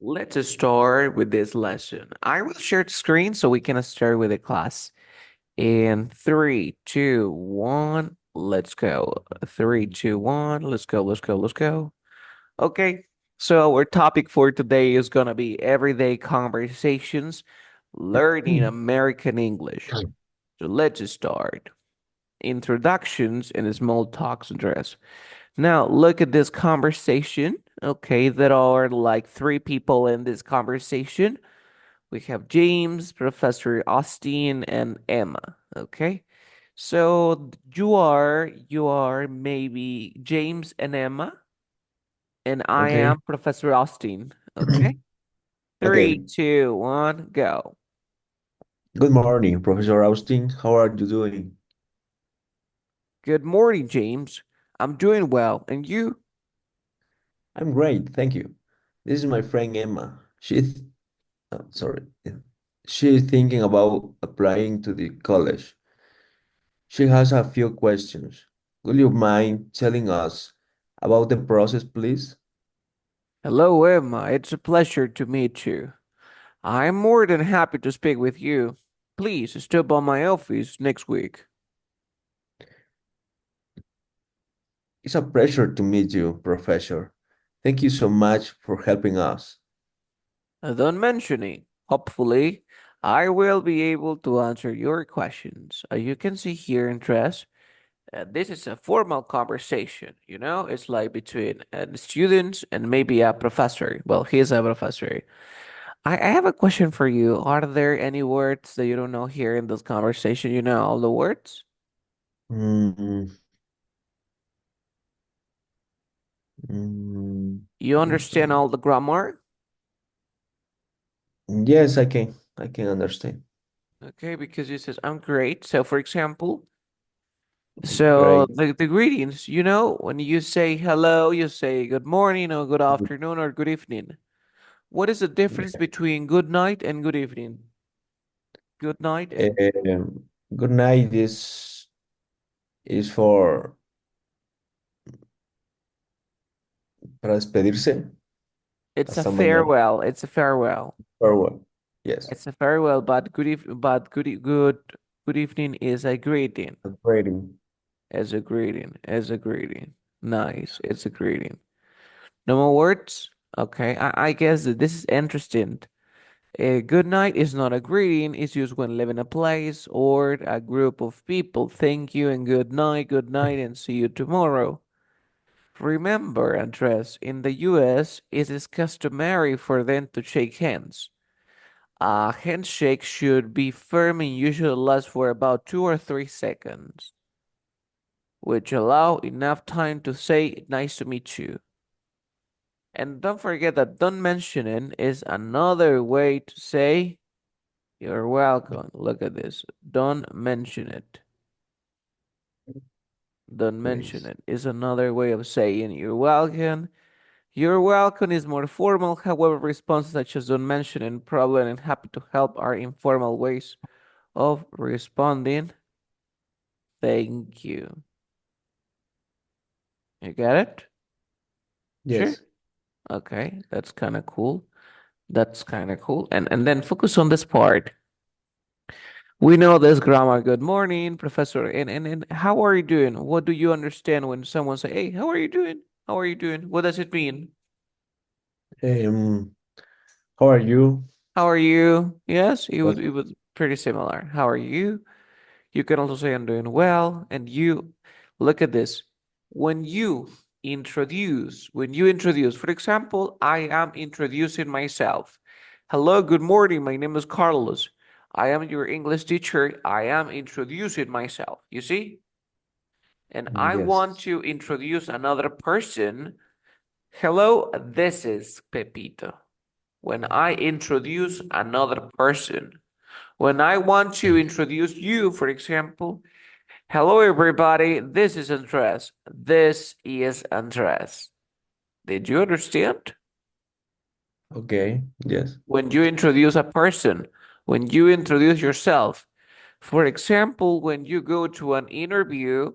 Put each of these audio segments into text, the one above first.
Let's start with this lesson. I will share the screen so we can start with the class. In three, two, one, let's go. Three, two, one, let's go, let's go, let's go. Okay, so our topic for today is gonna be everyday conversations, learning American English. So let's start. Introductions and small talks address. Now, look at this conversation. Okay, there are like three people in this conversation. We have James, Professor Austin, and Emma. Okay, so you are maybe James and Emma, and I Okay. am Professor Austin. Okay, three, Okay. two, one, go. Good morning, Professor Austin. How are you doing? Good morning, James. I'm doing well, and you? I'm great, thank you. This is my friend Emma. Sorry. She's thinking about applying to the college. She has a few questions. Would you mind telling us about the process, please? Hello, Emma. It's a pleasure to meet you. I'm more than happy to speak with you. Please stop by my office next week. It's a pleasure to meet you, Professor. Thank you so much for helping us. Don't mention it. Hopefully, I will be able to answer your questions. You can see here in dress, this is a formal conversation, It's like between the students and maybe a professor. Well, he's a professor. I have a question for you. Are there any words that you don't know here in this conversation? You know all the words? Mm, mm, You understand mm, all the grammar? yes, I can understand. Okay, because you says I'm great. So for example, so Great. the greetings, when you say hello, you say good morning or good afternoon or good evening. What is the difference between good night and good evening? Good night and Good night is for para despedirse. it's a Hasta mañana. farewell. It's a farewell. Farewell. Yes. It's a farewell, but good evening is a greeting. Greeting. As a greeting. As a greeting. Nice. It's a greeting. No more words? Okay. I guess that this is interesting. A good night is not a greeting, it's used when leaving a place or a group of people. Thank you and good night, and see you tomorrow. Remember, Andres, in the US, it is customary for them to shake hands. A handshake should be firm and usually lasts for about 2 or 3 seconds, which allow enough time to say nice to meet you. And don't forget that don't mentioning is another way to say you're welcome. Look at this. Don't mention it. Don't mention Yes. it is another way of saying you're welcome. You're welcome is more formal. However, responses such as don't mention it, problem, and happy to help are informal ways of responding. Thank you. You get it? Sure. Yes. Okay, that's kind of cool. That's kind of cool. And then focus on this part. We know this grammar. Good morning, professor. And how are you doing? What do you understand when someone say, "Hey, how are you doing? How are you doing?" What does it mean? Um, how are you? How are you? Yes, it Yes. would it was pretty similar. How are you? You can also say I'm doing well. And you look at this. When you introduce, for example, I am introducing myself. Hello, good morning. My name is Carlos. I am your English teacher. I am introducing myself. You see? And I want Yes. to introduce another person. Hello, this is Pepito. When I introduce another person, when I want to introduce you, for example, hello everybody, this is Andres. This is Andres. Did you understand? Okay. Yes. When you introduce a person, when you introduce yourself, for example, when you go to an interview,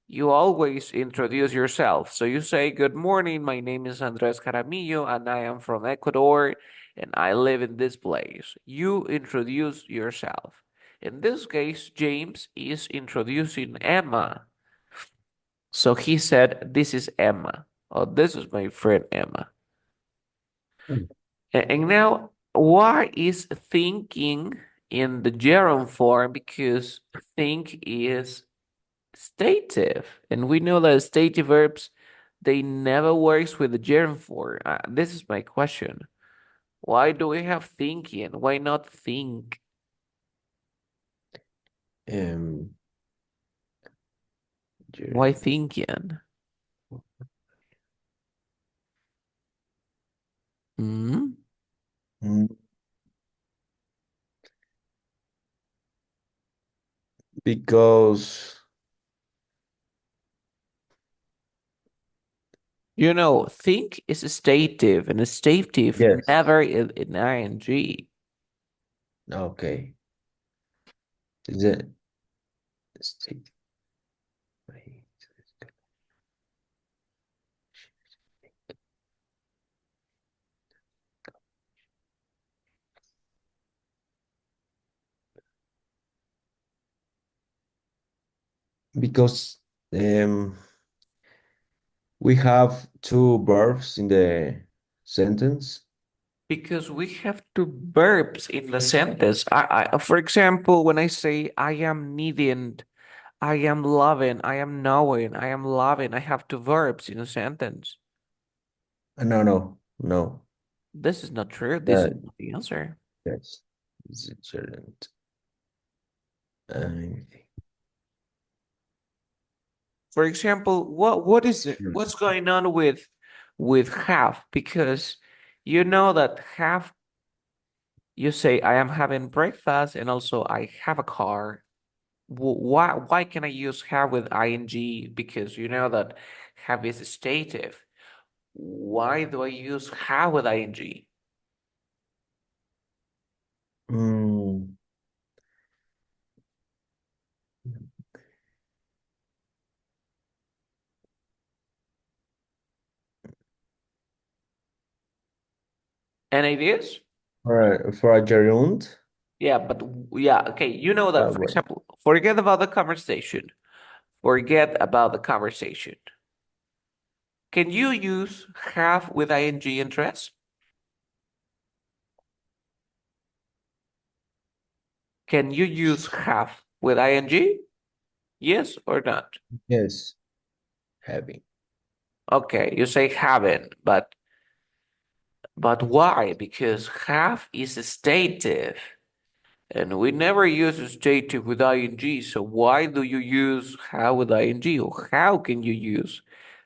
you always introduce yourself. So you say, "Good morning, my name is Andres Caramillo, and I am from Ecuador, and I live in this place." You introduce yourself. In this case, James is introducing Emma. So he said, "This is Emma." Oh, this is my friend Emma. And now, why is thinking in the gerund form? Because think is stative, and we know that stative verbs they never works with the gerund form. This is my question. Why do we have thinking? Why not think? Um, Why gerund. thinking? Hmm? Mm, because You know, think is a stative, and a stative yes. never is in ing. Okay. The state because um we have two verbs in the sentence. Because we have two verbs in the sentence. For example, when I say I am needing, I am loving, I am knowing, I am loving, I have two verbs in a sentence. No, no, no. This is not true. This is That not the answer. yes. It's a gerund. For example, what is it? Hmm. What's going on with have? Because you know that have, you say I am having breakfast and also I have a car. Why can I use have with ing? Because you know that have is stative. Why do I use have with ing? Mm, Any ideas? for a gerund. Yeah, but yeah, okay. You know that, for Well, example, forget about the conversation. Forget about the conversation. Can you use have with ing interest? Can you use have with ing? Yes or not? yes, having. Okay, you say haven't, but why? Because have is a stative, and we never use a stative with ing. So why do you use have with ing? Or how can you use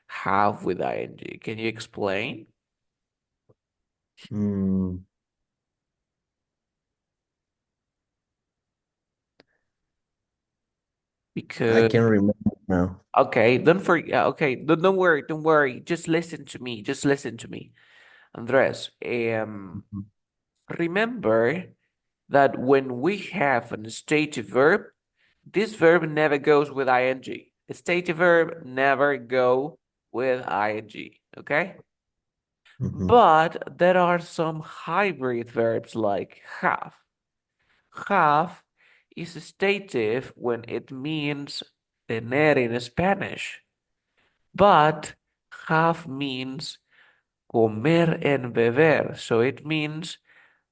have with ing? Can you explain? Mm, I Because can remember now. okay, okay, don't worry, don't worry. Just listen to me. Just listen to me, Andres. Mhm. Remember that when we have an stative verb, this verb never goes with ing. A stative verb never go with ing. Okay? Mhm. But there are some hybrid verbs like have. Have is stative when it means tener in Spanish, but have means comer en beber. So it means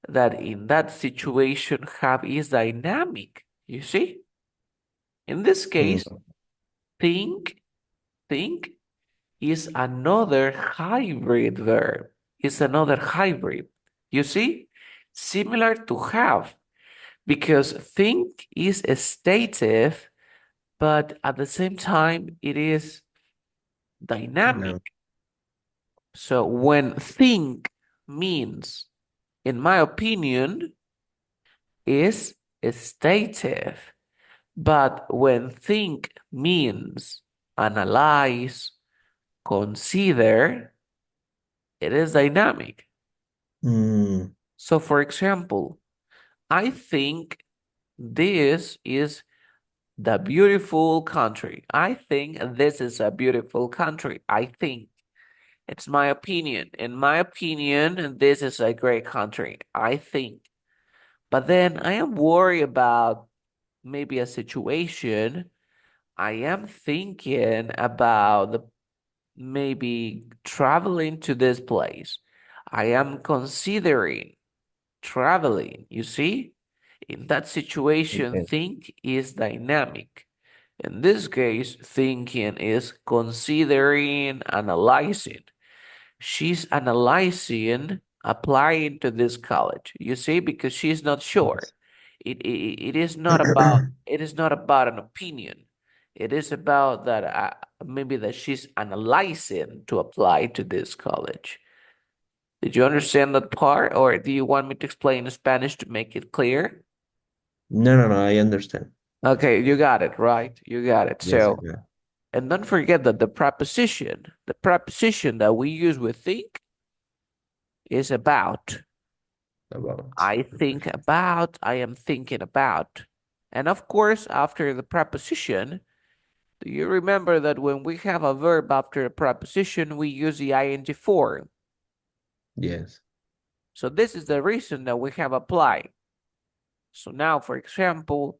that in that situation, have is dynamic. You see? In this case, Mm, think, think is another hybrid verb. It's another hybrid. You see? Similar to have, because think is a stative, but at the same time, it is dynamic. no. So when think means, in my opinion, is stative. But when think means analyze, consider, it is dynamic. Mm, So, for example, I think this is The beautiful country. I think this is a beautiful country. I think. It's my opinion. In my opinion, this is a great country. I think. But then I am worried about maybe a situation. I am thinking about the maybe traveling to this place. I am considering traveling. You see? In that situation, Okay. think is dynamic. In this case, thinking is considering, analyzing. She's analyzing applying to this college. You see, because she's not sure. Yes. It is not about an opinion. It is about that maybe that she's analyzing to apply to this college. Did you understand that part, or do you want me to explain in Spanish to make it clear? No, no, no, I understand. Okay, you got it, right? You got it. Yes, I So, got and don't forget that the preposition that we use with think is about. about. I think about, I am thinking about. And of course, after the preposition, do you remember that when we have a verb after a preposition, we use the ing form? Yes. So this is the reason that we have apply. So now, for example,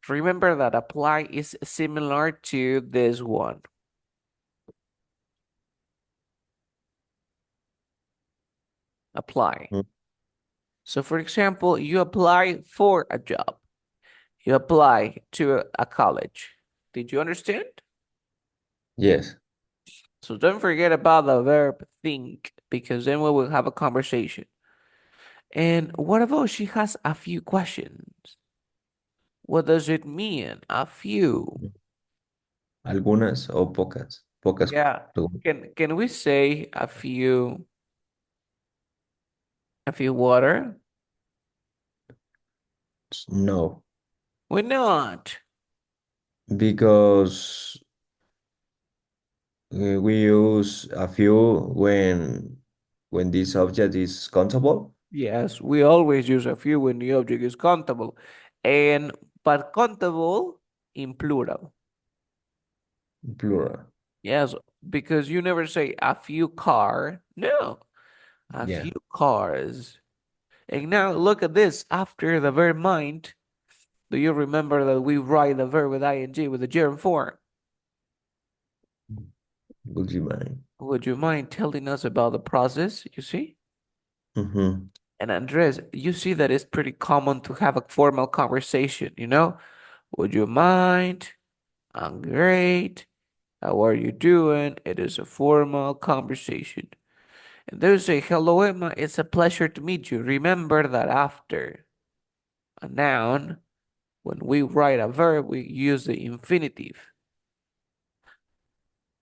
remember that apply is similar to this one. Apply. Mm. So for example, you apply for a job. You apply to a college. Did you understand? Yes. So don't forget about the verb think because then we will have a conversation. And what about she has a few questions? What does it mean? A few. Algunas o pocas. Pocas Yeah. preguntas. Can we say a few water? No, Why not? because we use a few when this object is countable, Yes, we always use a few when the object is countable. And but countable in plural. plural. Yes, because you never say a few car. No, a Yeah. few cars. And now look at this. After the verb mind, do you remember that we write the verb with ing with the gerund form? Would you mind? Would you mind telling us about the process? You see? Mm-hmm. And Andres, you see that it's pretty common to have a formal conversation, you know? Would you mind? I'm great. How are you doing? It is a formal conversation. And they say, hello, Emma. It's a pleasure to meet you. Remember that after a noun, when we write a verb, we use the infinitive.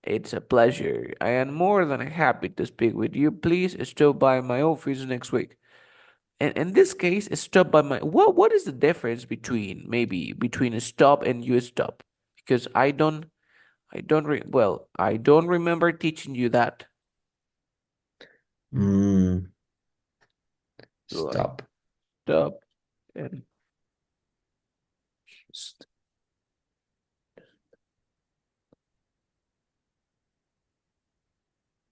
It's a pleasure. I am more than happy to speak with you. Please stop by my office next week. And in this case, stop by my what is the difference between maybe between a stop and you stop? Because I don't remember teaching you that. Mm, Like stop. stop and St-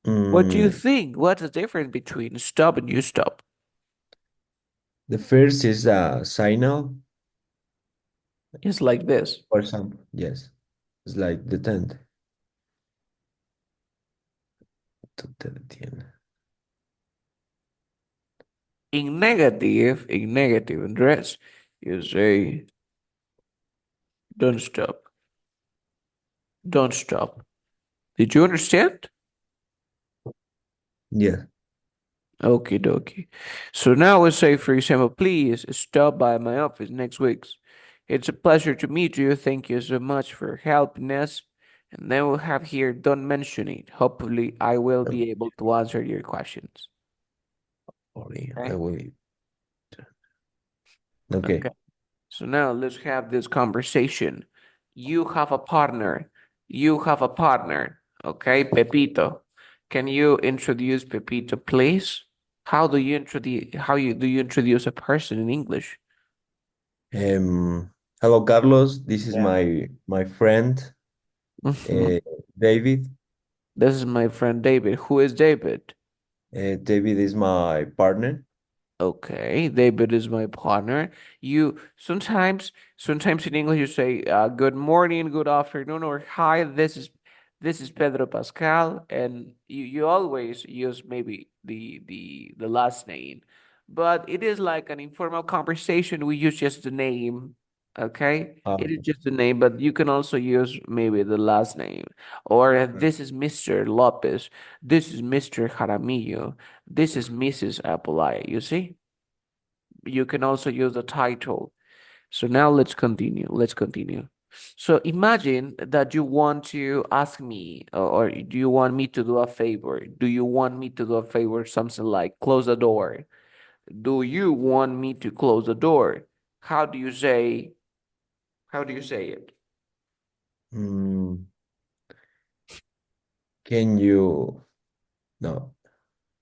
what do you Mm, think? What's the difference between stop and you stop? the first is a signal, It's like this. for example. Yes. It's like the tenth. Tú te detienes. In negative address, you say don't stop. Don't stop. Did you understand? Yes. Okie dokie. So now let's say, for example, please stop by my office next week. It's a pleasure to meet you. Thank you so much for helping us. And then we'll have here, don't mention it. Hopefully, I will Um, be able to answer your questions. sorry, I Okay. will. Okay. Okay. So now let's have this conversation. You have a partner. You have a partner. Okay, Pepito. Can you introduce Pepito, please? How you do you introduce a person in English? Um, Hello, Carlos. This is Yeah. my friend, Hmm. uh, David. This is my friend David. Who is David? David is my partner. Okay, David is my partner. You sometimes in English you say good morning, good afternoon, or hi. This is Pedro Pascal, and you always use maybe the last name, but it is like an informal conversation. We use just the name. Okay, it is Okay. just the name, but you can also use maybe the last name. Or this is Mr. Lopez. This is Mr. Jaramillo. This is Mrs. Apolaya. You see? You can also use the title. So now let's continue. Let's continue. So imagine that you want to ask me, or do you want me to do a favor? Do you want me to do a favor? Something like close the door. Do you want me to close the door? How do you say, how do you say it? Mm, can you no?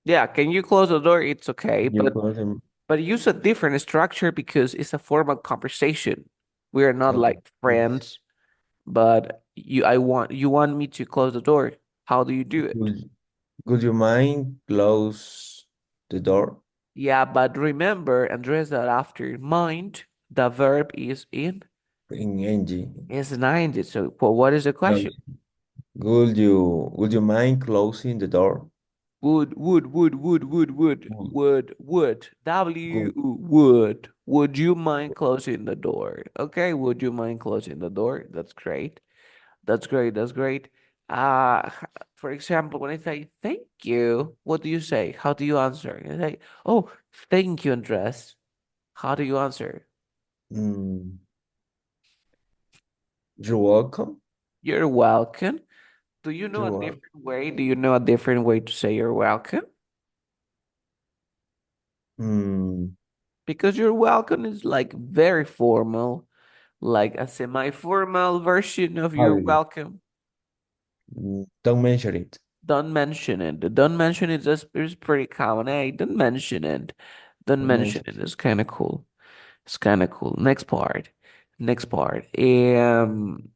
Yeah, can you close the door? It's okay, Can you but close him? use a different structure because it's a formal conversation. We are not Okay. like friends. But you want me to close the door. How do you do it? Would would you mind close the door Yeah, but remember, Andres, that after mind, the verb in NG? is 90. So, well, what is the question? Close. Would you mind closing the door? Would, Would. would. Would you mind closing the door? Okay, would you mind closing the door? That's great. That's great. That's great. For example, when I say thank you, what do you say? How do you answer? You say, "Oh, thank you, Andres." How do you answer? Mm, you're welcome. You're welcome. Do you know You're a welcome. different way? Do you know a different way to say you're welcome? Mm, Because you're welcome is like very formal, like a semi-formal version of you're Harry, welcome. don't mention it. Don't mention it. The don't mention it is pretty common. Hey, don't mention it. Don't Don't mention mention it. It's kind of cool. It's kind of cool. Next part. Next part. And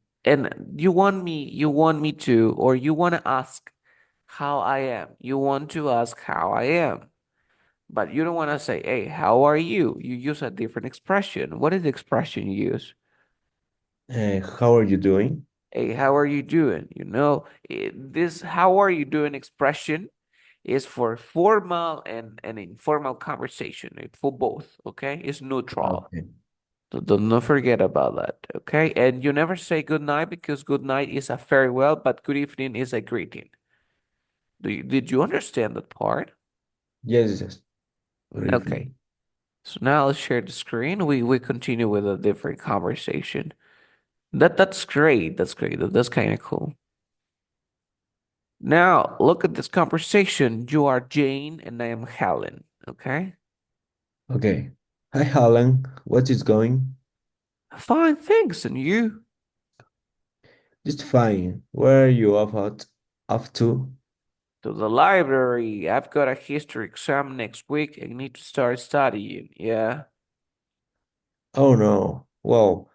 you want me to, or you want to ask how I am. You want to ask how I am, but you don't want to say, "Hey, how are you?" You use a different expression. What is the expression you use? it. How are you doing? Hey, how are you doing? This "how are you doing" expression is for formal and informal conversation. It's for both. Okay, it's neutral. Okay. So don't not forget about that, okay? And you never say good night because good night is a farewell, but good evening is a greeting. Did you understand that part? Yes, yes. Good Okay. evening. So now let's share the screen. We continue with a different conversation. That's great. That's great. That's kind of cool. Now look at this conversation. You are Jane and I am Helen. Okay. Okay. Hi, Alan. What is going? Fine, thanks. And you? Just fine. Where are you off to? To the library. I've got a history exam next week and need to start studying. Yeah. Oh no. Well,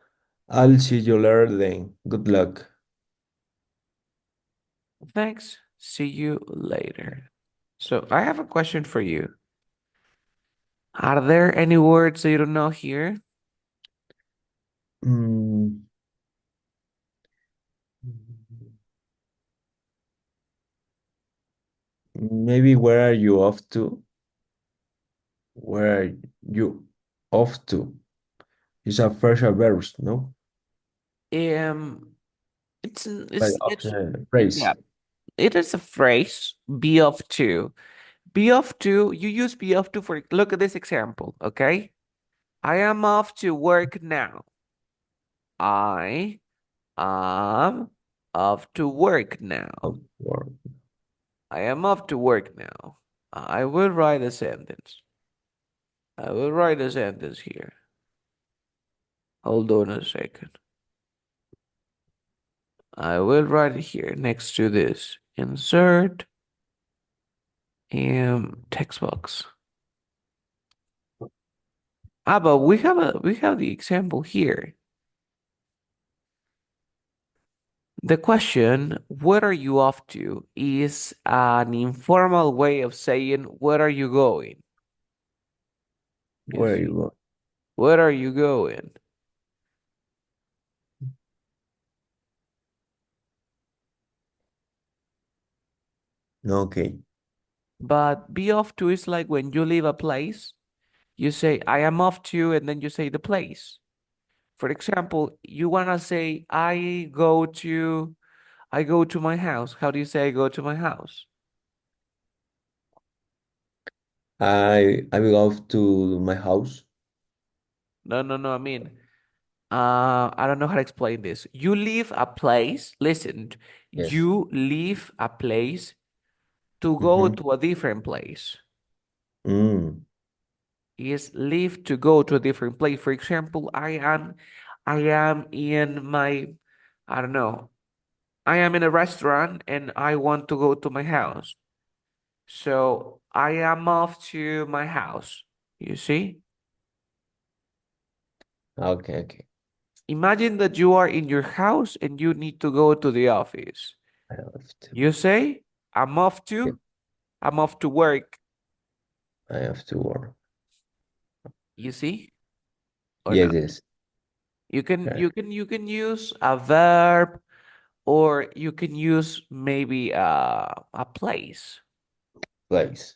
I'll see you later then. Good luck. Thanks. See you later. So I have a question for you. Are there any words that you don't know here? Mm, maybe where are you off to? Where are you off to? It's a fresh verb, no? Um, Like it's phrase. yeah. It is a phrase. Be off to. Be off to. You use be off to for. Look at this example. Okay. I am off to work now. I am off to work now. Of work. I am off to work now. I will write a sentence. I will write a sentence here. Hold on a second. I will write it here next to this. Insert text box. But we have the example here. The question, "Where are you off to?" is an informal way of saying, "Where are you going?" You Where are you see? going? Where are you going? Okay. But be off to is like when you leave a place, you say, "I am off to," and then you say the place. For example, you wanna say, I go to my house." How do you say I go to my house? I will off to my house. No, no, no. I mean, I don't know how to explain this. You leave a place. Listen, Yes. you leave a place to go Mm-hmm. to a different place. Mm. Is leave to go to a different place. For example, I am in my, I don't know. I am in a restaurant and I want to go to my house. So I am off to my house. You see? Okay, okay. Imagine that you are in your house and you need to go to the office. I have to. You say, I'm off Yeah, to, I'm off to work. I have to work. You see? Or Yes, not? yes. Correct. You can use a verb or you can use maybe a place. Place.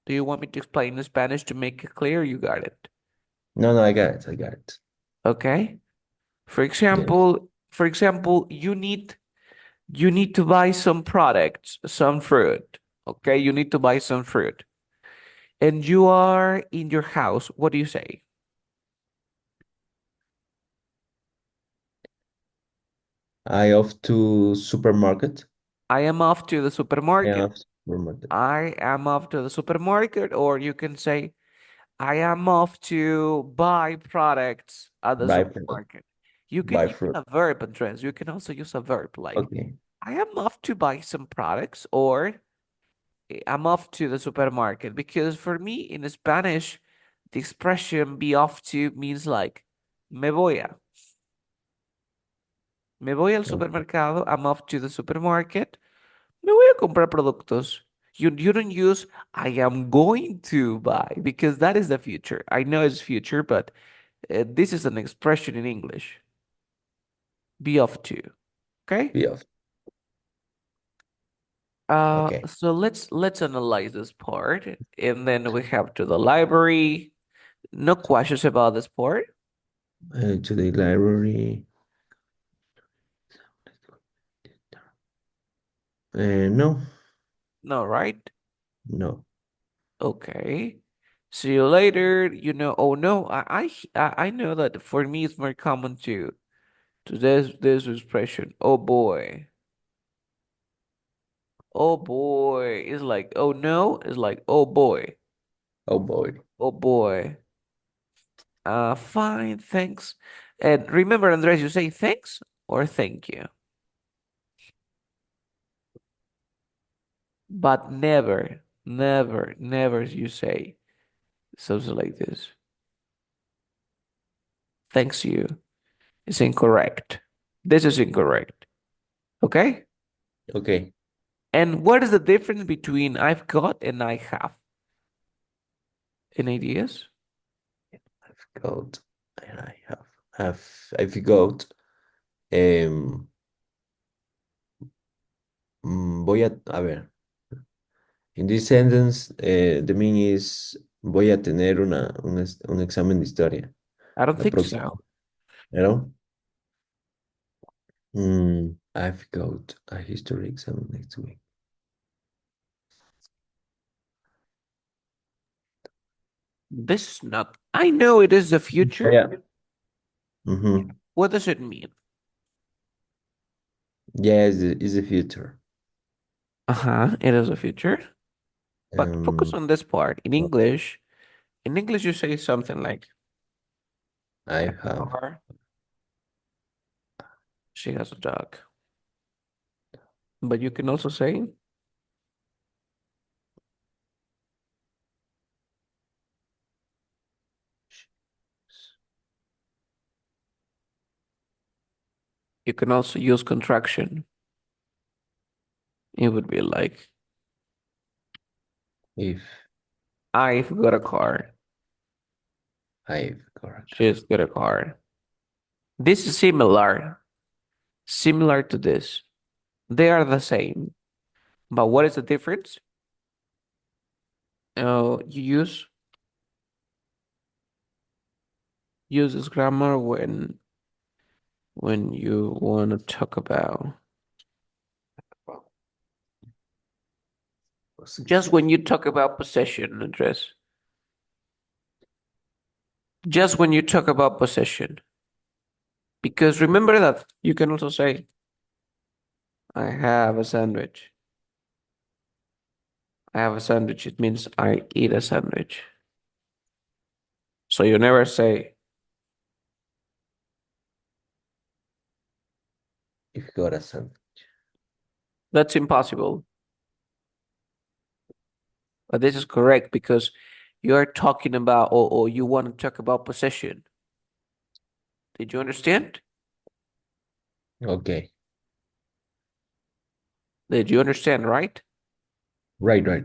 Do you want me to explain in Spanish to make it clear? You got it. No, no, I got it. I got it. Okay? Yes. For example, you need to buy some products, some fruit. Okay? You need to buy some fruit. And you are in your house. What do you say? I off to supermarket. I am off to the I supermarket. have supermarket. I am off to the supermarket, or you can say, I am off to buy products at the Buy fruit. supermarket. You can Buy use fruit. a verb, Andres. You can also use a verb like, Okay. I am off to buy some products, or I'm off to the supermarket. Because for me, in Spanish, the expression be off to means like, me voy a. Me voy al Okay. supermercado. I'm off to the supermarket. Me voy a comprar productos. You don't use I am going to buy because that is the future. I know it's future, but this is an expression in English. Be off to. Okay? Be off. Okay. So let's analyze this part, and then we have to the library. No questions about this part. To the library. No, No, right? no. Okay. See you later. You know. Oh no, I know that for me it's more common to this expression. Oh boy. Oh boy. It's like, oh no. It's like, oh boy. Oh boy. Oh boy. Fine, thanks. And remember, Andres, you say thanks or thank you, but never, never, never you say something like this. Thanks you. It's incorrect. This is incorrect. Okay? Okay. And what is the difference between I've got and I have? Any ideas? I've got. I have. I've got. Um. A ver. In this sentence, the meaning is voy a tener un examen de historia I don't la think próxima. so. ¿No? I've got a history exam next week. This is not. I know it is the Oh, future. yeah. Mm-hmm. What does it mean? Yeah, it's the future. Uh-huh, it is the future. But focus Um, on this part. In English you say something like I I have have her, she has a dog. But you can also say You can also use contraction. It would be like, If I've got a car. I've got a car. She's got a car. This is similar to this. They are the same. But what is the difference? You use this grammar when you want to talk about Well, just possession. when you talk about possession address. Just when you talk about possession. Because remember that you can also say, I have a sandwich. I have a sandwich. It means I eat a sandwich. So you never say If you got a son. that's impossible. But this is correct because you are talking about or you want to talk about possession. Did you understand? Okay. Did you understand, right? Right, right.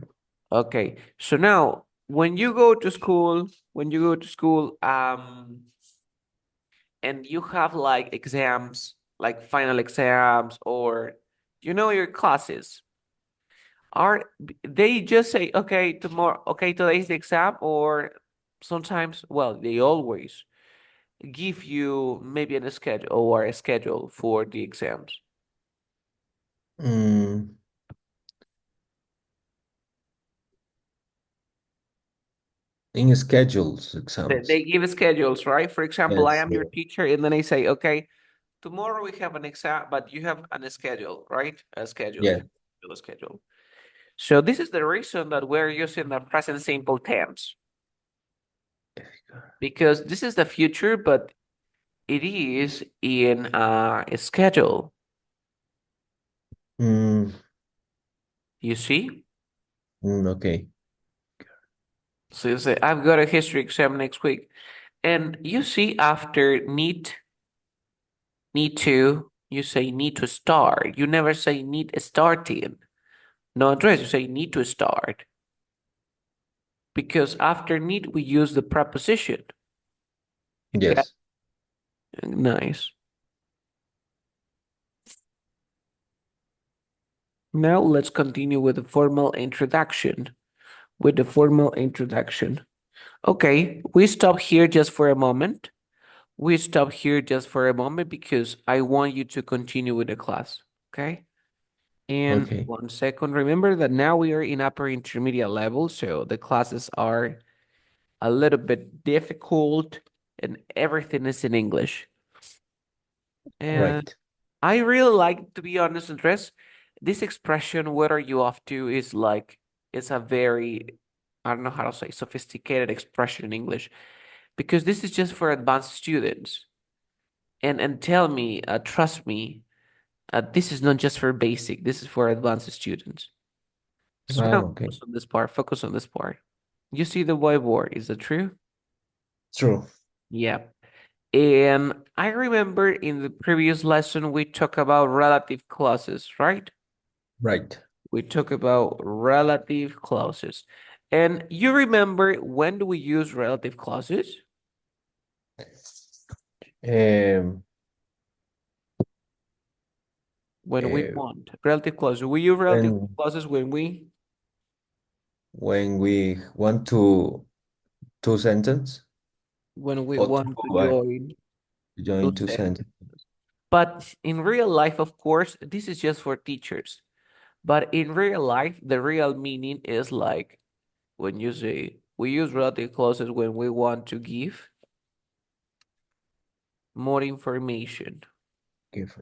Okay. So now when you go to school, and you have like exams, like final exams, or your classes, are they just say, okay, tomorrow, okay, today's the exam, or sometimes, well, they always give you maybe a schedule or a schedule for the exams. Mm, in schedules exams. They give schedules, right? For example, I Yes. am your Yeah. teacher, and then I say, okay, tomorrow we have an exam, but you have a schedule, right? A schedule. You Yeah. have a schedule. So this is the reason that we're using the present simple tense because this is the future, but it is in a schedule. Mm, You see? okay. So you say, I've got a history exam next week. And you see, after need to, you say need to start. You never say need starting. No address, you say need to start. Because after need, we use the preposition. Okay, Yes. nice. Now let's continue with the formal introduction. With the formal introduction. Okay, we stop here just for a moment. We stop here just for a moment because I want you to continue with the class. Okay? And Okay. 1 second. Remember that now we are in upper intermediate level, so the classes are a little bit difficult and everything is in English. And Right. I really like, to be honest, Andres, this expression, what are you off to, is like, it's a very, I don't know how to say, sophisticated expression in English, because this is just for advanced students. And tell me, trust me, this is not just for basic, this is for advanced students. So Ah, now okay. focus on this part, focus on this part. You see the whiteboard, is that true? True. Yeah. And I remember in the previous lesson we talked about relative clauses, right? Right. We talk about relative clauses. And you remember when do we use relative clauses? Um, When we uh, want relative clauses. We use relative when clauses when we want to two sentence when we or to want to uh, join two join two sentences. sentences. But in real life, of course, this is just for teachers. But in real life, the real meaning is like when you say we use relative clauses when we want to give more information.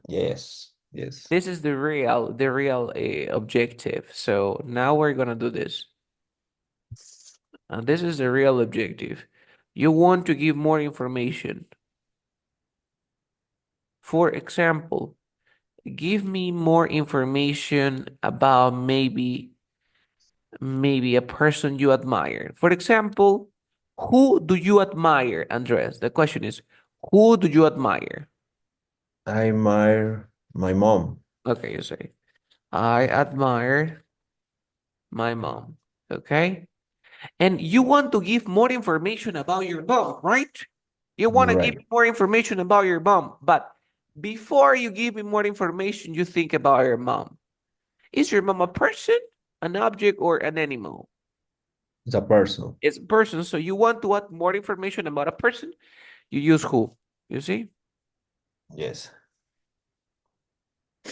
Yes. Yes. This is the real objective. So now we're gonna do this. And this is the real objective. You want to give more information. For example, give me more information about maybe a person you admire. For example, who do you admire, Andres? The question is, who do you admire? I admire my mom. Okay, you say, I admire my mom. Okay. And you want to give more information about your mom, right? You want to give Right. more information about your mom, but before you give me more information, you think about your mom. Is your mom a person, an object, or an animal? It's a person. It's a person. So you want to add more information about a person, you use who? You see? Yes.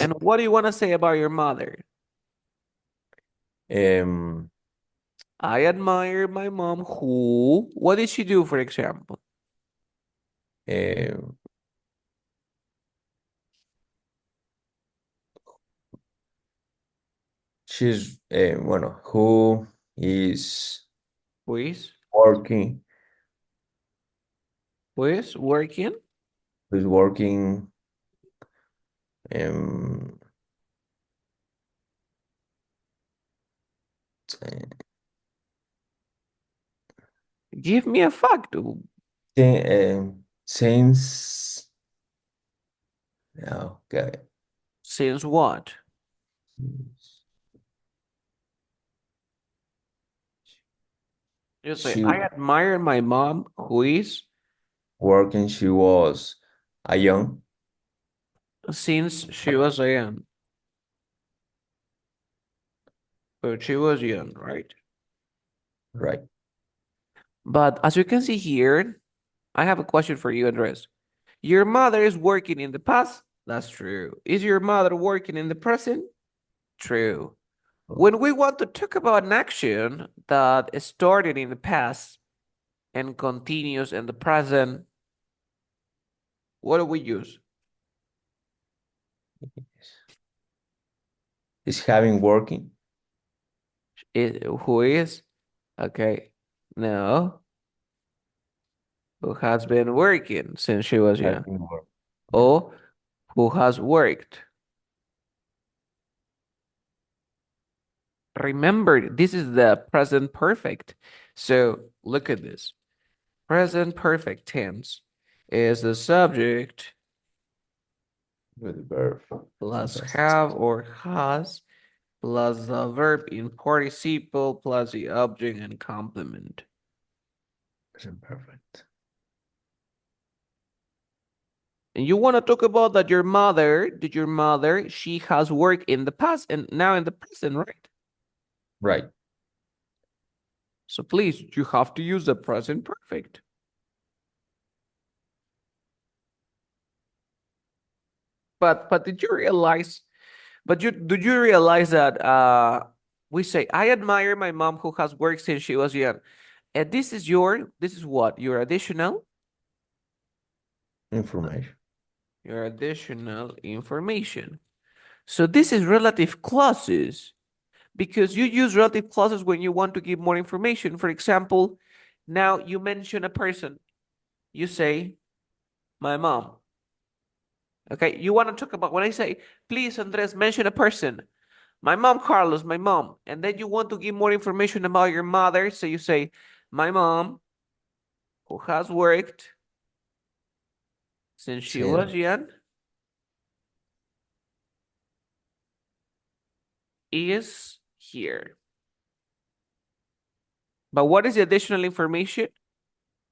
And what do you want to say about your mother? Um, I admire my mom who, what did she do, for example? um, she's, bueno, Who is? working, Who is working? who is working, um, Give me a fact. since, okay, Since what? You say, she I admire my mom who is working, she was a young, since she was young. But she was young, right? right? But as you can see here, I have a question for you, Andres. Your mother is working in the past? That's true. Is your mother working in the present? True. When we want to talk about an action that started in the past and continues in the present, what do we use? Is having working, Who is? Okay. No. Who has been working since she was young? having work. Yeah, Or who has worked? Remember, this is the present perfect. So look at this. Present perfect tense is the subject with the verb. plus Present, have or has plus the verb in participle plus the object and complement. present perfect. And you want to talk about that your mother, she has worked in the past and now in the present, right? Right. So please, you have to use the present perfect. But did you realize, but you did you realize that we say, I admire my mom who has worked since she was young. And this is what? Information. Your additional information. So this is relative clauses because you use relative clauses when you want to give more information. For example, now you mention a person. You say, my mom. Okay, you want to talk about when I say, please, Andres, mention a person. My mom, Carlos, my mom. And then you want to give more information about your mother. So you say, my mom, who has worked since she was Sin. young, is here. But what is the additional information?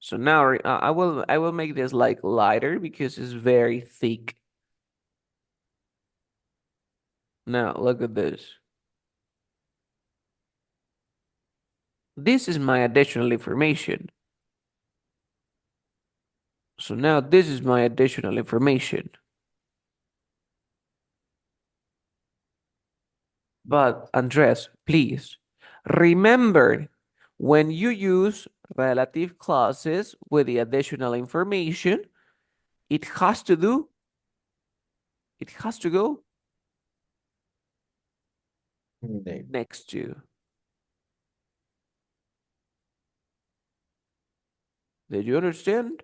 So now I will make this like lighter because it's very thick. Now look at this. This is my additional information. So now this is my additional information. But Andres, please remember when you use relative clauses with the additional information, it has to do, it has to go Name. next to. Did you understand?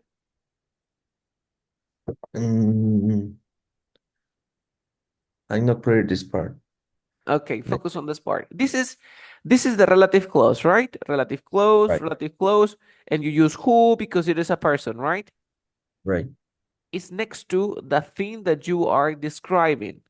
Mm, I'm not pretty this part. Okay, Ne- focus on this part. This is the relative clause, right? Right. Relative clause, and you use who because it is a person, right? Right. is next to the thing that you are describing.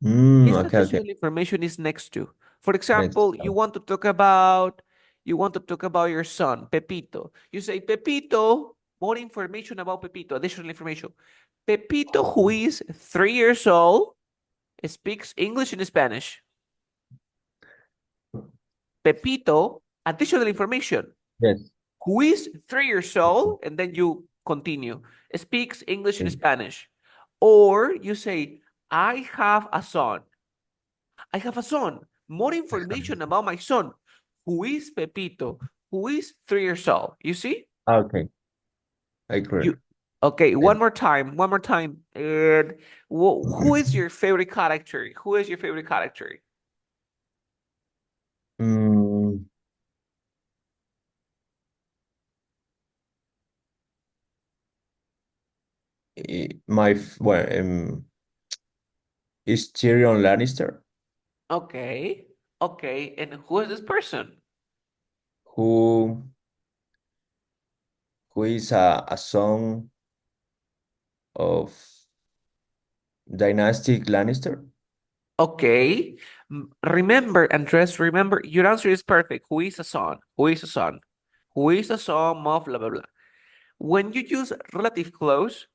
This Okay, okay. additional information is next to. For Next. example, you want to talk about your son, Pepito. You say, Pepito, more information about Pepito, additional information. Pepito, who is 3 years old, speaks English and Spanish. Pepito, additional information. Yes. Who is 3 years old, and then you continue, speaks English and Okay. Spanish. Or you say, I have a son. I have a son. More information about my son. Who is Pepito? Who is 3 years old? You see? Okay, I agree. You okay? Yeah. One more time. One more time. And who is your favorite character? Who is your favorite character? Mm, well, is Tyrion Lannister, Okay. Okay. And who is this person? who who is a son of dynastic Lannister? Okay. Remember, Andres, remember, your answer is perfect. Who is a son? Who is a son? Who is a son of blah, blah, blah. When you use relative clause,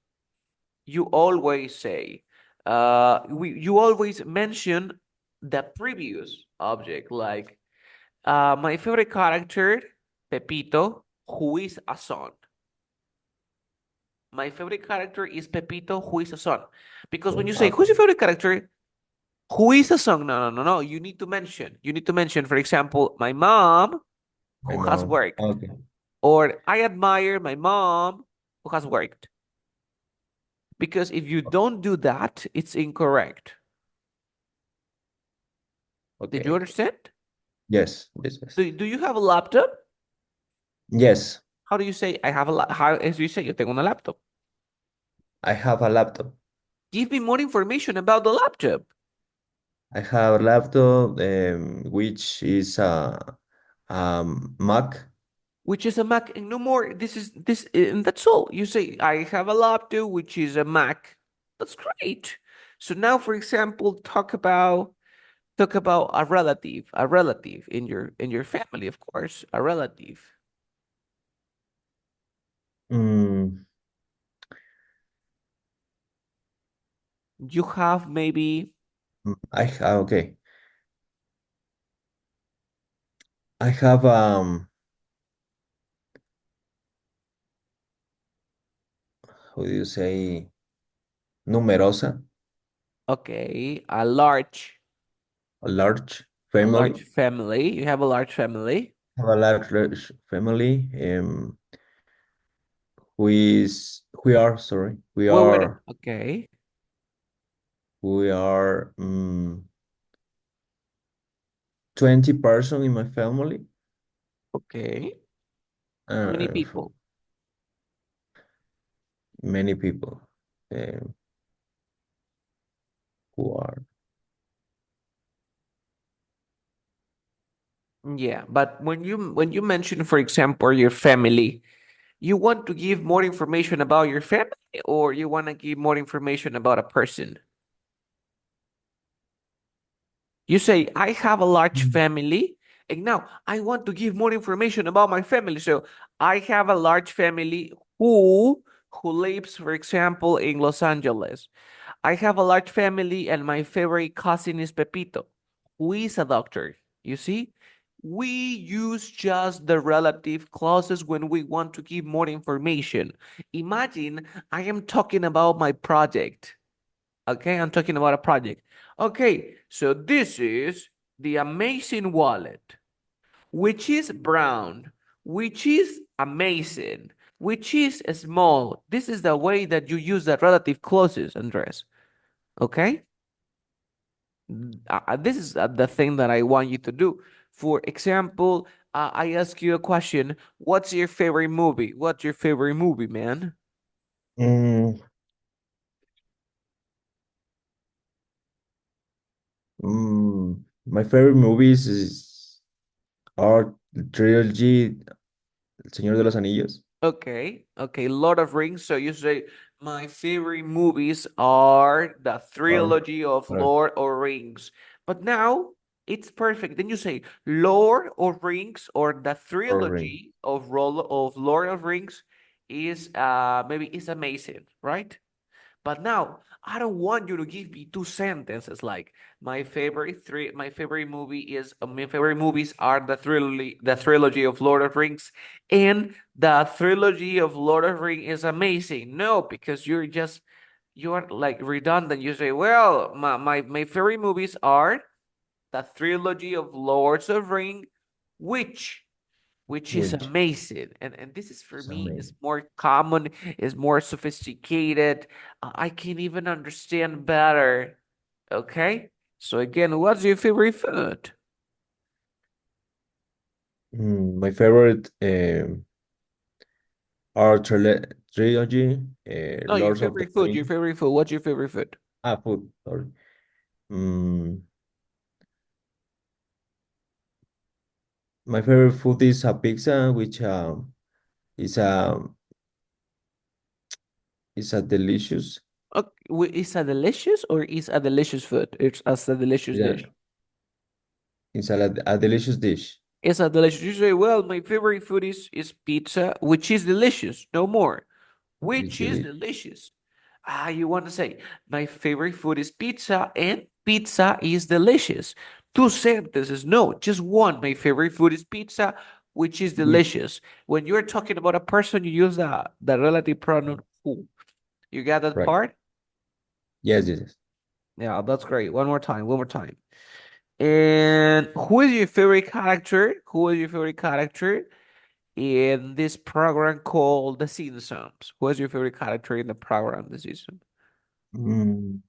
you always say, you always mention the previous object, like my favorite character, Pepito, who is a son. My favorite character is Pepito, who is a son. Because when you say, Okay. who's your favorite character? Who is a son? No, no, no, no. You need to mention, for example, my mom, My who has mom. worked. Okay. Or I admire my mom, who has worked. Because if you don't do that, it's incorrect. Did you Okay. understand? Yes. Yes. Yes. Do you have a laptop? Yes. How do you say I have a how as you say yo tengo una laptop? I have a laptop. Give me more information about the laptop. I have a laptop, which is a Mac. Which is a Mac and no more. This is this and that's all. You say I have a laptop which is a Mac. That's great. So now for example, talk about a relative in your family, of course, a relative. Mm, You have maybe I have okay. I have how do you say numerosa, okay, a large a large family. family. You have a large family. Have a large family. We are sorry. We Well, wait. are Okay. we are 20 person in my family. Okay. How many Uh, people? many people uh, who are Yeah, but when you mention, for example, your family, you want to give more information about your family, or you want to give more information about a person? You say, I have a large Mm. family, and now I want to give more information about my family. So I have a large family who lives, for example, in Los Angeles. I have a large family, and my favorite cousin is Pepito, who is a doctor. You see, we use just the relative clauses when we want to give more information. Imagine I am talking about my project. Okay, I'm talking about a project. Okay, so this is the amazing wallet, which is brown, which is amazing, which is small. This is the way that you use the relative clauses, Andres. Okay? This is the thing that I want you to do. For example, I ask you a question. What's your favorite movie? What's your favorite movie, man? Mm, my favorite movies are the trilogy El Señor de los Anillos. Okay, okay, Lord of Rings. So you say My favorite movies are the Or trilogy of what are Lord of Rings. But now it's perfect. Then you say Lord of Rings or the or ring? trilogy of Lord of Rings is maybe it's amazing, right? But now I don't want you to give me two sentences like my favorite movie is my favorite movies are the trilogy of Lord of Rings and the trilogy of Lord of Rings is amazing. No, because you're like redundant. You say, well, my favorite movies are the trilogy of Lords of Ring, which which is Which amazing. And this is for is me is amazing. more common, is more sophisticated. I can even understand better. Okay? So again, what's your favorite food? My favorite are trilogy, No, your Lords of the favorite food, your Ring. favorite food. What's your favorite food? Ah, food. Sorry. Mm, my favorite food is a pizza, which is a delicious. Okay, is a delicious or is a delicious food? It's as a delicious Is a, dish. a delicious dish. It's a delicious. You say, well, my favorite food is pizza, which is delicious, no more. It's Which is delicious. delicious. You want to say, my favorite food is pizza, and pizza is delicious. Two sentences, no, just one. My favorite food is pizza, which is Which delicious. When you're talking about a person, you use the relative pronoun who. You got that right? part? Yes, yes, yes. Yeah, that's great. One more time, one more time. And who is your favorite character? Who is your favorite character in this program called The Simpsons? Who is your favorite character in the program, The Simpsons? Mm,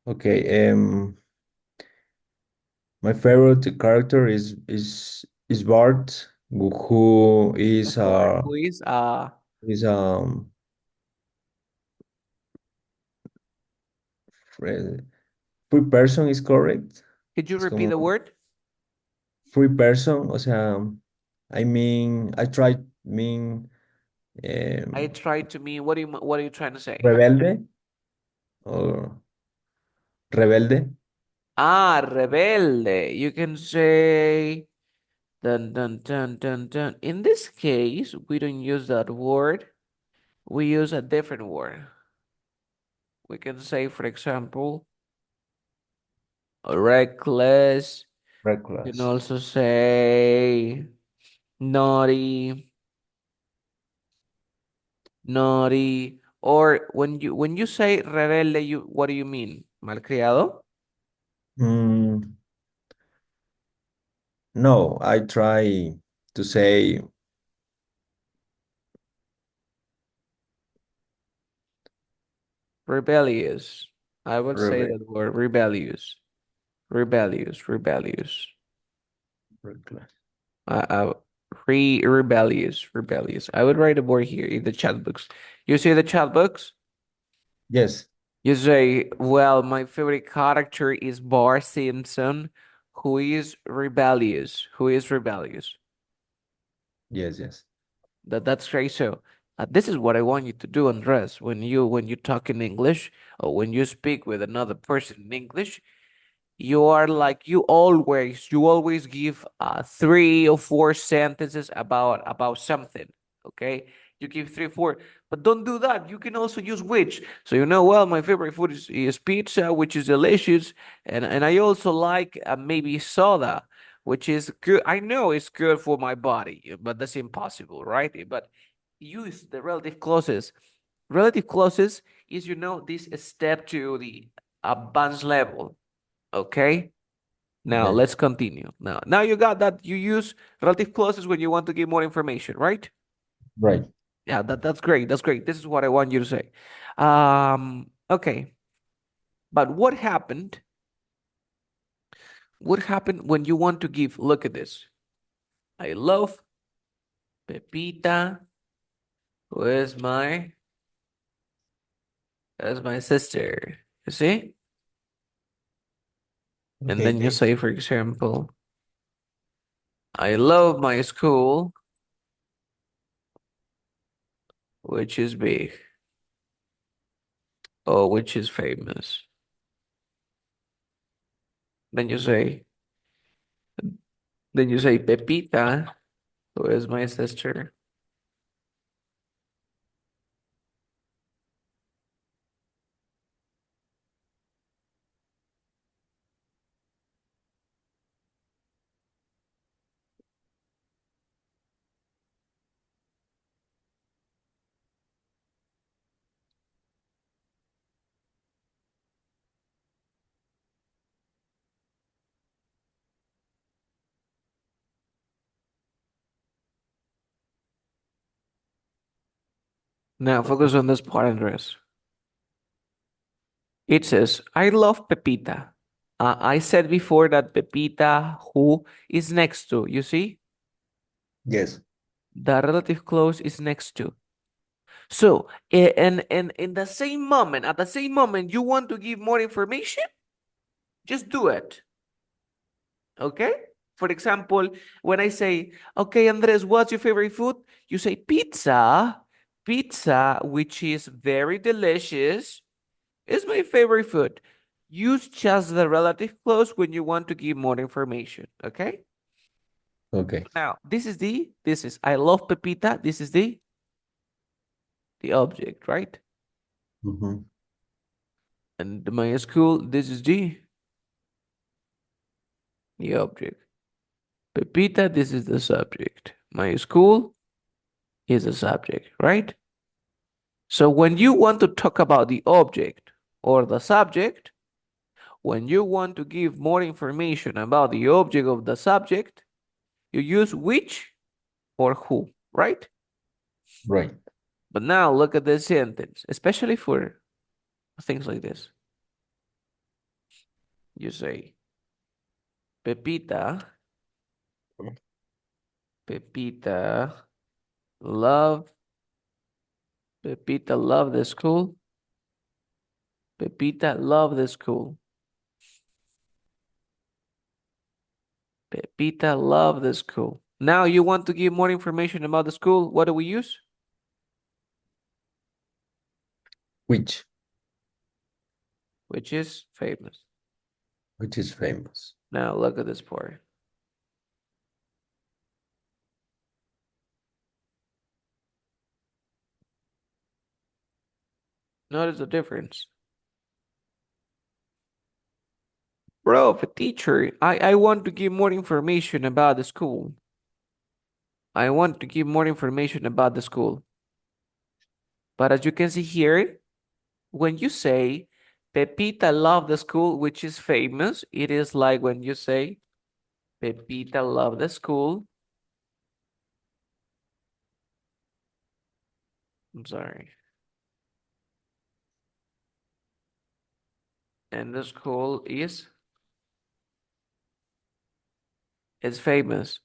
okay. My favorite character is Bart, who Or who is is free free person is correct. could you Es repeat como the word? free person, o sea, I mean, I try mean I um, tried to mean what are you trying to say? rebelde or rebelde. Rebelde. You can say dun dun dun dun dun. In this case, we don't use that word. We use a different word. We can say, for example, reckless. You can Reckless. also say naughty, naughty. Or when you say rebelde, you what do you mean? Malcriado? Mm, no, I try to say Rebellious. I would say rebe that word rebellious. Rebellious, rebellious. reckless. Uh, rebellious, rebellious. I would write a word here in the chat box. You see the chat box? Yes, You say, well, my favorite character is Bar Simpson, who is rebellious. Who is rebellious? yes, yes. That's great. So this is what I want you to do, Andres. When you talk in English or when you speak with another person in English, you are like you always give three or four sentences about something. Okay, you give three or four, but don't do that. You can also use which. So well, my favorite food is pizza, which is delicious, and I also like maybe soda, which is good. I know it's good for my body, but that's impossible, right? But use the relative clauses. Relative clauses is this step to the advanced level. Okay. Now Okay, let's continue. Now you got that you use relative clauses when you want to give more information, right? right. Yeah, that's great. That's great. This is what I want you to say. Okay. But what happened? What happened when you want to give? Look at this. I love Pepita, who is my sister. You see? And Okay, then you okay. say, for example, I love my school, which is big or which is famous. Then you say, then you say Pepita, who is my sister. Now focus on this part, Andres. It says, I love Pepita. I said before that Pepita, who is next to, you see? Yes. The relative clause is next to. So, and in the same moment, at the same moment, you want to give more information, just do it. Okay? For example, when I say, okay, Andres, what's your favorite food? You say pizza. Pizza, which is very delicious, is my favorite food. Use just the relative clause when you want to give more information. Okay? Okay. Now, this is, I love Pepita. This is the object, right? Mm-hmm. And my school, this is the object. Pepita, this is the subject. My school is the subject, right? So when you want to talk about the object or the subject, when you want to give more information about the object of the subject, you use which or who, right? Right. But now look at this sentence, especially for things like this. You say, Pepita, Pepita, love, Pepita, love the school. Pepita, love the school. Pepita, love the school. Now you want to give more information about the school. What do we use? Which? Which is famous. Which is famous. Now look at this part. Notice the difference. Bro, if a teacher, I want to give more information about the school. I want to give more information about the school. But as you can see here, when you say Pepita love the school, which is famous, it is like when you say Pepita love the school. I'm sorry. And the school is famous.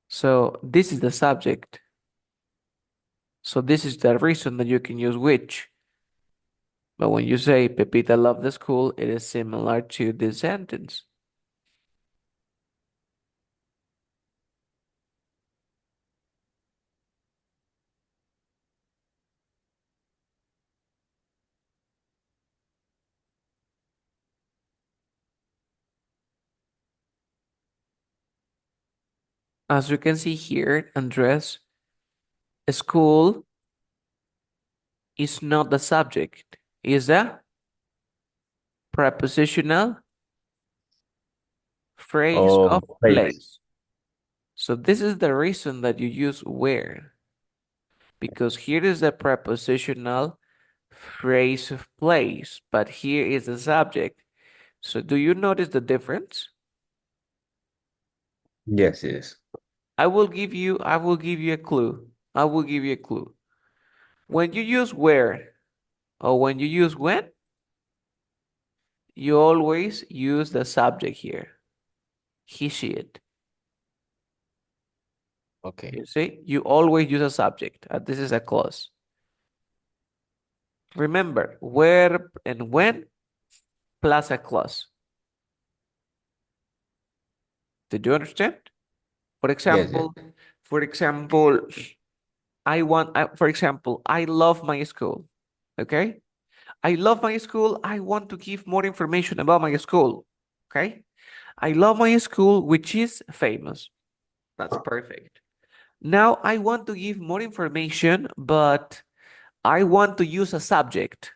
So this is the subject. So this is the reason that you can use which. But when you say Pepita loved the school, it is similar to this sentence. As you can see here, Andres, school is not the subject, is a prepositional phrase Oh, of place. place. So this is the reason that you use where, because here is the prepositional phrase of place, but here is the subject. So do you notice the difference? Yes, it is. I will give you a clue. I will give you a clue. When you use where or when you use when, you always use the subject here. He, she, it. Okay. You see, you always use a subject. This is a clause. Remember, where and when plus a clause. Did you understand? For Yes, yes. example, for example, for example, I love my school. Okay? I love my school. I want to give more information about my school. Okay? I love my school, which is famous. That's perfect. Now I want to give more information, but I want to use a subject.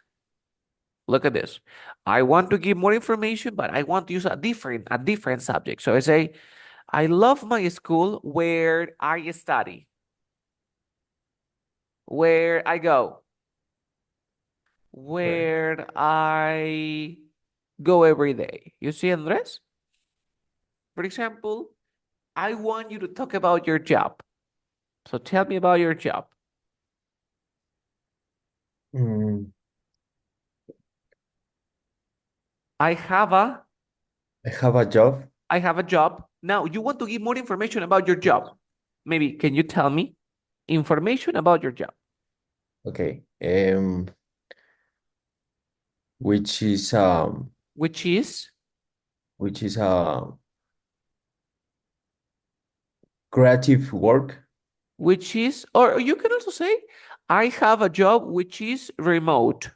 Look at this. I want to give more information, but I want to use a different subject. So I say, I love my school where I study, where I go, Correct. where I go every day. You see, Andres? For example, I want you to talk about your job. So tell me about your job. Mm, I have a I have a job. I have a job. Now you want to give more information about your job. Maybe can you tell me information about your job, Okay. Which is which is which is creative work, or you can also say, I have a job which is remote.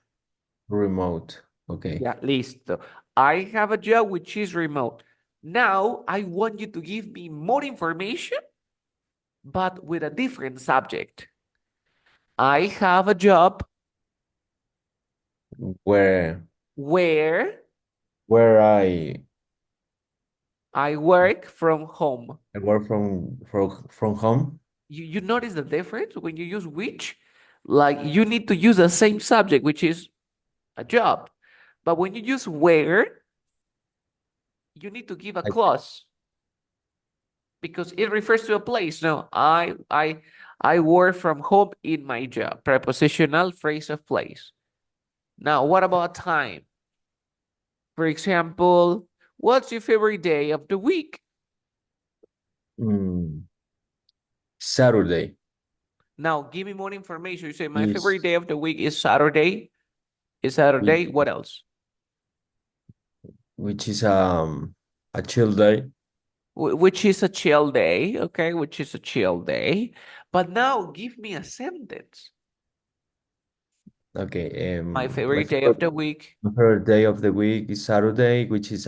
remote. Okay. Yeah, listo. I have a job which is remote. Now I want you to give me more information, but with a different subject. I have a job Where where where I work from home. I work from home. You notice the difference when you use which? Like you need to use the same subject, which is a job. But when you use where, you need to give a I, clause because it refers to a place. No, I work from home in my job. Prepositional phrase of place. Now, what about time? For example, what's your favorite day of the week? mm, Saturday Now, give me more information. You say my favorite is day of the week is Saturday. Is Saturday. which What else? which is a chill day. Which is a chill day. Okay, which is a chill day. But now give me a sentence. Okay. My favorite day of the week. My favorite day of the week is Saturday, which is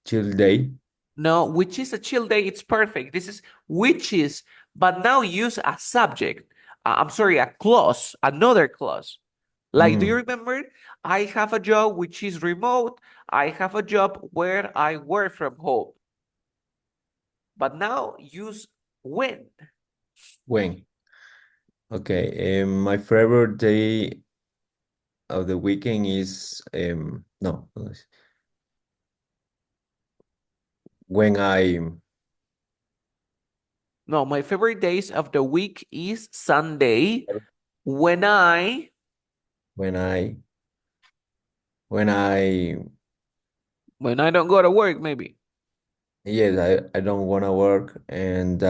chill day. No, which is a chill day. It's perfect. This is which is, but now use a subject. I'm sorry, a clause, another clause. Like, do you Mm, remember? I have a job which is remote. I have a job where I work from home. But now use when. when? Okay. My favorite day of the weekend is no, when No, my favorite days of the week is Sunday when I when I when I when I don't go to work, maybe. yes, I don't wanna work, and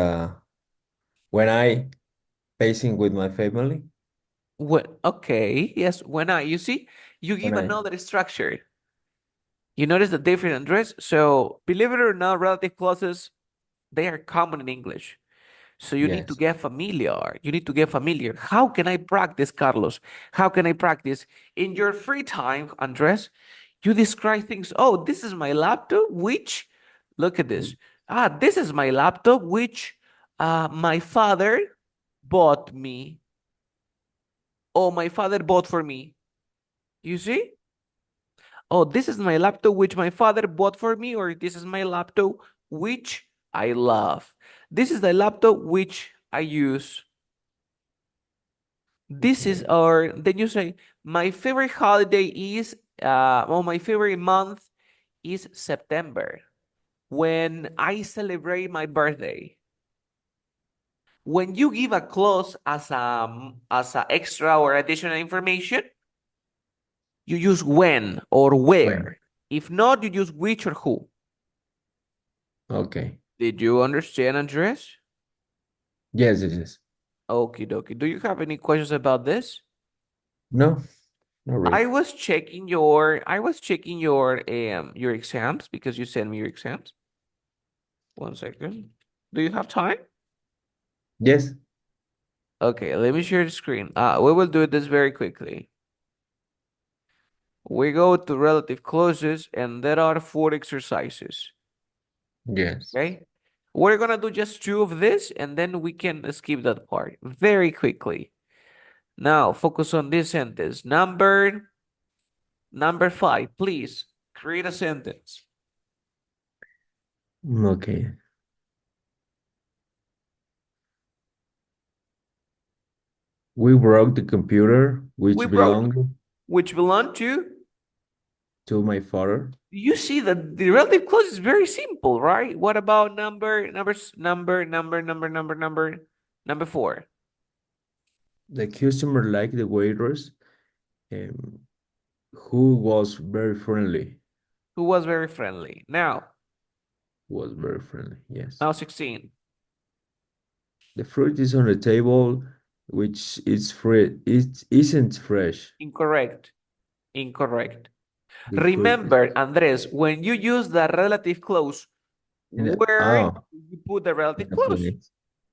when I pacing with my family. Okay, yes, when I, you see, you When give I another structure. You notice the different address. So believe it or not, relative clauses, they are common in English. So you need to Yes. get familiar. You need to get familiar. How can I practice, Carlos? How can I practice? In your free time, Andres, you describe things. Oh, this is my laptop, which, look at this. This is my laptop, which my father bought me. Oh, my father bought for me. You see? Oh, this is my laptop which my father bought for me, or this is my laptop which I love. This is the laptop which I use. This is, Okay. or then you say, my favorite holiday is, my favorite month is September when I celebrate my birthday. When you give a clause as a extra or additional information, you use when or When? where. If not, you use which or who. Okay. Did you understand, Andres? Yes, yes, yes. Okie dokie. Do you have any questions about this? No, not really. I was checking your exams because you sent me your exams. One second. Do you have time? Yes. Okay, let me share the screen. We will do this very quickly. We go to relative clauses, and there are four exercises. Yes. Okay? We're gonna do just two of this, and then we can skip that part very quickly. Now, focus on this sentence. Number five, please create a sentence. Okay. We broke the computer, We which broke, belonged which belong to. to my father. You see that the relative clause is very simple, right? What about number four? The customer liked the waitress, um, who was very friendly. Who was very friendly. Was very friendly. Yes. Now 16. The fruit is on the table, which is free. It isn't fresh. Incorrect. Incorrect. The fruit is. Remember, Andres, when you use the relative clause, where Oh, do you put the I relative have done clause? it.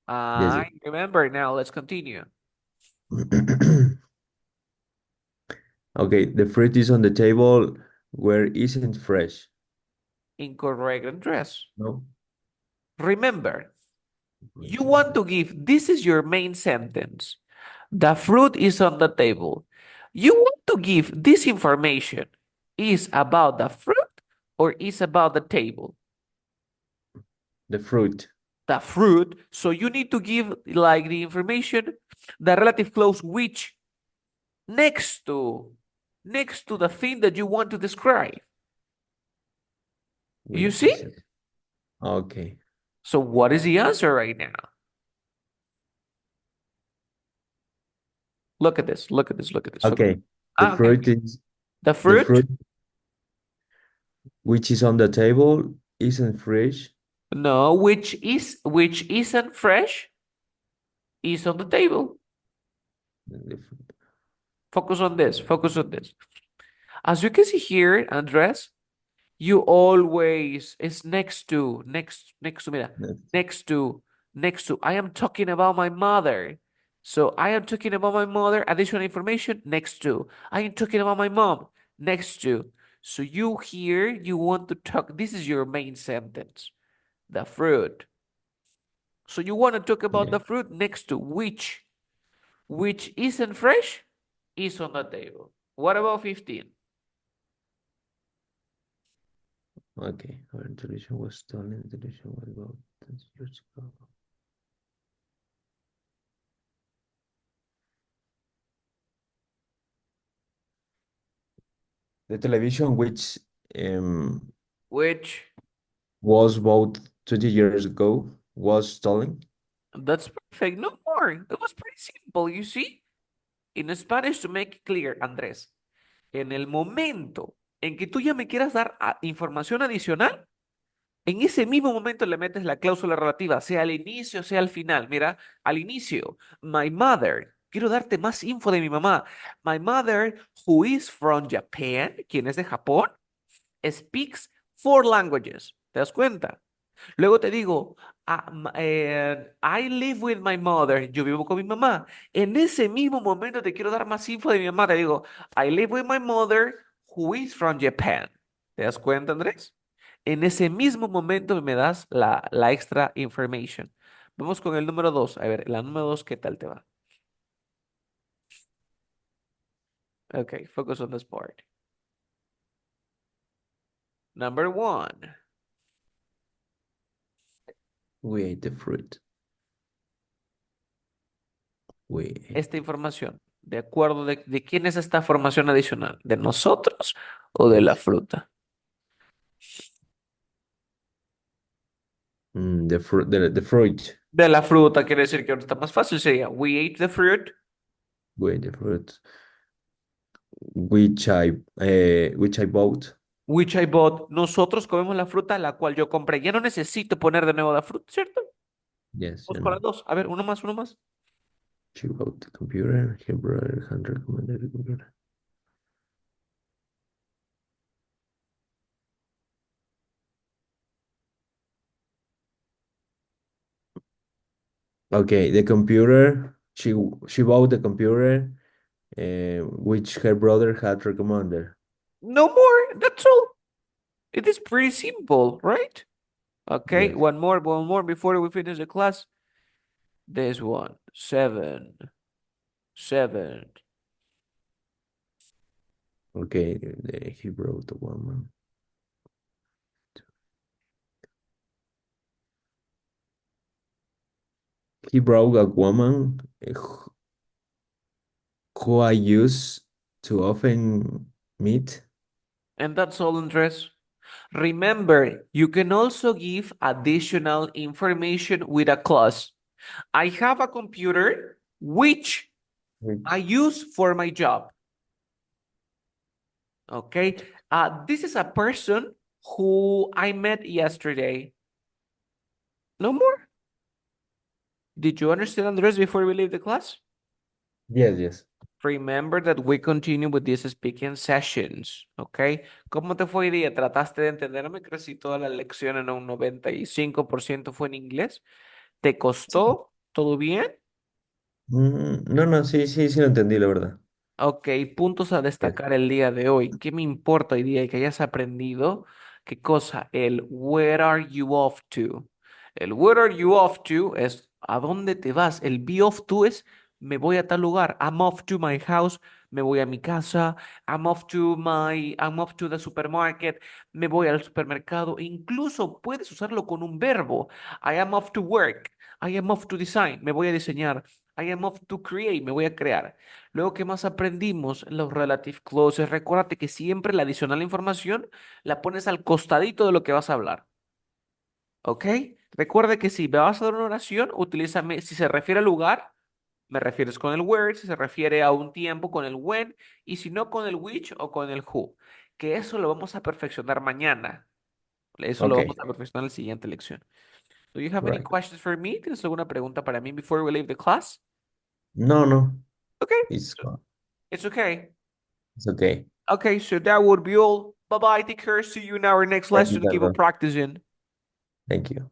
Yes. I remember now. Let's continue. Okay, the fruit is on the table where isn't fresh. Incorrect, Andres. No. Remember, Fruit you is want to give, this is your main sentence. The fruit is on the table. You want to give this information is about the fruit or is about the table? the fruit. The fruit. So you need to give like the information, the relative clause which next to the thing that you want to describe. You Which see? isn't. Okay. So what is the answer right now? Look at this. Look at this. Look at this. Focus. Okay. The Ah, okay, fruit okay. is The the fruit? fruit which is on the table isn't fresh. No, which isn't fresh is on the table. The Focus on this. Focus on this. As you can see here, Andres, you always is mira, fruit. next to, I am talking about my mother. So I am talking about my mother, additional information, next to. I am talking about my mom, next to. So you here, you want to talk, this is your main sentence, the fruit. So you want to talk about Yeah. the fruit next to which isn't fresh, is on the table. What about 15? Okay. Our television was stolen. The television was about 10 years ago. The television, which um, Which, was bought 20 years ago, was stolen. that's perfect. No more. It was pretty simple, you see? In Spanish, to make it clear, Andrés, en el momento en que tú ya me quieras dar información adicional, en ese mismo momento le metes la cláusula relativa, sea al inicio, sea al final. Mira, al inicio, my mother. Quiero darte más info de mi mamá. My mother, who is from Japan, quien es de Japón, speaks four languages. ¿Te das cuenta? Luego te digo, I live with my mother. Yo vivo con mi mamá. En ese mismo momento te quiero dar más info de mi mamá. Te digo, I live with my mother, who is from Japan. ¿Te das cuenta, Andrés? En ese mismo momento me das la extra information. Vamos con el número dos. A ver, la número dos, ¿qué tal te va? Okay, focus on this part. Number one. We ate the fruit. We ate Esta información, ¿de acuerdo de quién es esta formación adicional? ¿De nosotros o de la fruta? the fruit. De la fruta quiere decir que ahora está más fácil, sería we ate the fruit, We ate the fruit. Which I bought. which I bought. Nosotros comemos la fruta la cual yo compré. Ya no necesito poner de nuevo la fruta, ¿cierto? Yes, Vamos con las dos. A ver, uno más, uno más. she bought the computer. Her brother had recommended the computer. Okay, the computer. She bought the computer, which her brother had recommended. No more. That's all. It is pretty simple, right? Okay, Yes. one more before we finish the class. This one, seven, seven. Okay, he brought a woman. He brought a woman who I used to often meet. And that's all, Andres. Remember, you can also give additional information with a clause. I have a computer which I Which, use for my job. Okay. This is a person who I met yesterday. No more. Did you understand, Andres, before we leave the class? yes, yes. Remember that we continue with these speaking sessions, ¿ok? ¿Cómo te fue hoy día? ¿Trataste de entenderme? Casi toda la lección en un 95% fue en inglés. ¿Te costó? ¿Todo bien? No, no, sí, sí, sí lo entendí, la verdad. Ok, puntos a Yes. destacar el día de hoy. ¿Qué me importa hoy día que hayas aprendido? ¿Qué cosa? El where are you off to? El where are you off to es ¿a dónde te vas? El be off to es me voy a tal lugar. I'm off to my house, me voy a mi casa. I'm off to the supermarket, me voy al supermercado. Incluso puedes usarlo con un verbo. I am off to work. I am off to design, me voy a diseñar. I am off to create, me voy a crear. Luego, ¿qué más aprendimos? Los relative clauses. Recuérdate que siempre la adicional información la pones al costadito de lo que vas a hablar. ¿Ok? Recuerda que si me vas a dar una oración, utilízame, si se refiere al lugar, me refieres con el where, si se refiere a un tiempo, con el when, y si no, con el which o con el who. Que eso lo vamos a perfeccionar mañana. Eso lo vamos Okay, a perfeccionar en la siguiente lección. Do you have any right. questions for me? ¿Tienes alguna pregunta para mí before we leave the class? No, no, Okay, it's so it's okay. it's okay. Okay, so that would be all. Bye bye. Take care. See you in our next Thank you, lesson. Keep on Carlos. practicing. Thank you.